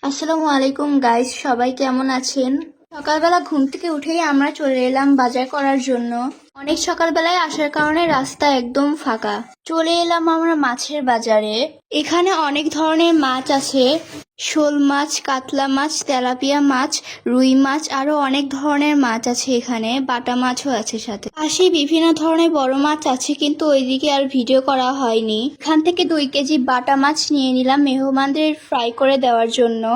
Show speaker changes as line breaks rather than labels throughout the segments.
আসসালামু আলাইকুম গাইস, সবাই কেমন আছেন? সকালবেলা ঘুম থেকে উঠেই আমরা চলে এলাম বাজার করার জন্য। অনেক সকালবেলায় আসার কারণে রাস্তা একদম ফাঁকা। চলে এলাম আমরা মাছের বাজারে। এখানে অনেক ধরনের মাছ আছে, শোল মাছ, কাতলা মাছ, তেলাপিয়া মাছ, রুই মাছ, আরো অনেক ধরনের মাছ আছে। এখানে বাটা মাছও আছে সাথে। পাশে বিভিন্ন ধরনের বড় মাছ আছে, কিন্তু ওইদিকে আর ভিডিও করা হয়নি। এখান থেকে 2 কেজি বাটা মাছ নিয়ে নিলাম মেহমানদের ফ্রাই করে দেওয়ার জন্য।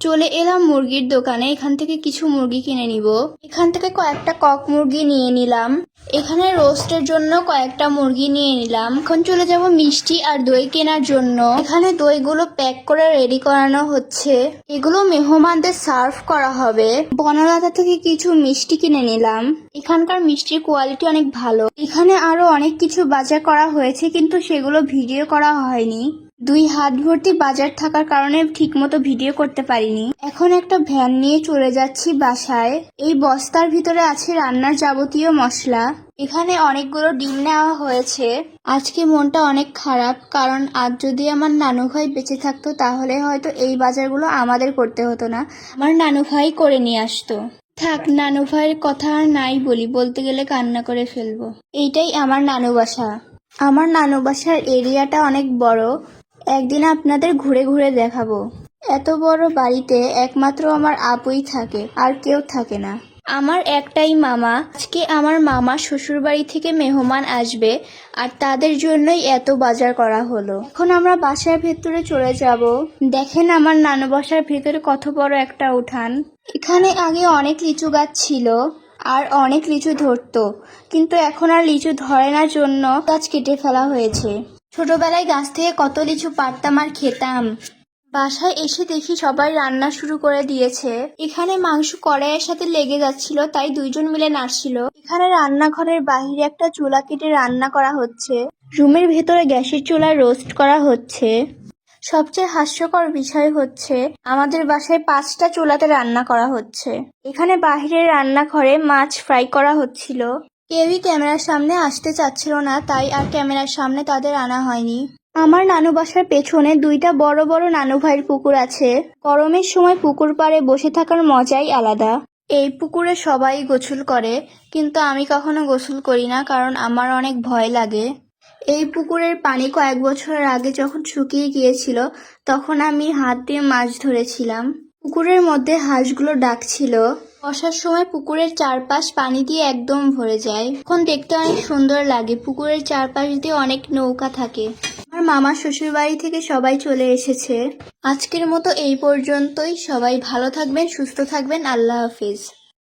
চলে এলাম মুরগির দোকানে, এখান থেকে কিছু মুরগি কিনে নিব। এখান থেকে কয়েকটা কক মুরগি নিয়ে নিলাম। এখানে রোস্টের জন্য কয়েকটা মুরগি নিয়ে নিলাম। এখন চলে যাব মিষ্টি আর দই কেনার জন্য। এখানে দইগুলো প্যাক করে রেডি করানো হচ্ছে, এগুলো মেহমানদের সার্ভ করা হবে। বনলতা থেকে কিছু মিষ্টি কিনে নিলাম। এখানকার মিষ্টির কোয়ালিটি অনেক ভালো। এখানে আরো অনেক কিছু বাজার করা হয়েছে, কিন্তু সেগুলো ভিডিও করা হয়নি। 2 হাত ভর্তি বাজার থাকার কারণে ঠিকমতো ভিডিও করতে পারিনি। এখন একটা ভ্যান নিয়ে চলে যাচ্ছি বাসায়। এই বস্তার ভিতরে আছে রান্নার যাবতীয় মশলা। এখানে অনেকগুলো ডিম নেওয়া হয়েছে। আজকে মনটা অনেক খারাপ, কারণ আজ যদি আমার নানু ভাই বেঁচে থাকতো তাহলে হয়তো এই বাজারগুলো আমাদের করতে হতো না, আমার নানু ভাই করে নিয়ে আসতো। থাক, নানু ভাইয়ের কথা আর নাই বলি, বলতে গেলে কান্না করে ফেলবো। এইটাই আমার নানু বাসা। আমার নানু বাসার এরিয়াটা অনেক বড়, একদিন আপনাদের ঘুরে ঘুরে দেখাবো। এত বড় বাড়িতে একমাত্র আমার আপুই থাকে, আর কেউ থাকে না। আমার একটাই মামা। আজকে আমার মামা শ্বশুর বাড়ি থেকে মেহমান আসবে, আর তাদের জন্যই এত বাজার করা হলো। এখন আমরা বাসার ভেতরে চলে যাব। দেখেন আমার নানু বাসার ভেতরে কত বড় একটা উঠান। এখানে আগে অনেক লিচু গাছ ছিল, আর অনেক লিচু ধরতো, কিন্তু এখন আর লিচু ধরে না জন্য গাছ কেটে ফেলা হয়েছে। ছোটবেলায় গাছ থেকে কত লিচু পাড়তাম আর খেতাম। বাসায় এসে দেখি সবাই রান্না শুরু করে দিয়েছে। এখানে মাংস কড়াইয়ের সাথে লেগে যাচ্ছিল, তাই 2 জন মিলে নাড়ছিল। এখানে রান্নাঘরের বাইরে একটা চুলা কেটে রান্না করা হচ্ছে। রুমের ভেতরে গ্যাসের চুলায় রোস্ট করা হচ্ছে। সবচেয়ে হাস্যকর বিষয় হচ্ছে আমাদের বাসায় 5টা চুলাতে রান্না করা হচ্ছে। এখানে বাহিরের রান্নাঘরে মাছ ফ্রাই করা হচ্ছিল। কেউই ক্যামেরার সামনে আসতে চাচ্ছিল না, তাই আর ক্যামেরার সামনে তাদের আনা হয়নি। আমার নানু বাসার পেছনে 2টা বড় বড় নানু ভাইয়ের পুকুর আছে। গরমের সময় পুকুর পাড়ে বসে থাকার মজাই আলাদা। এই পুকুরে সবাই গোসল করে, কিন্তু আমি কখনো গোসল করি না, কারণ আমার অনেক ভয় লাগে। এই পুকুরের পানি কয়েক বছরের আগে যখন শুকিয়ে গিয়েছিল, তখন আমি হাত দিয়ে মাছ ধরেছিলাম। পুকুরের মধ্যে হাঁসগুলো ডাকছিল। বর্ষার সময় পুকুরের চারপাশ পানি দিয়ে একদম ভরে যায়, এখন দেখতে অনেক সুন্দর লাগে। পুকুরের চারপাশ দিয়ে অনেক নৌকা থাকে। আমার মামার শ্বশুর বাড়ি থেকে সবাই চলে এসেছে। আজকের মতো এই পর্যন্তই। সবাই ভালো থাকবেন, সুস্থ থাকবেন। আল্লাহ হাফিজ।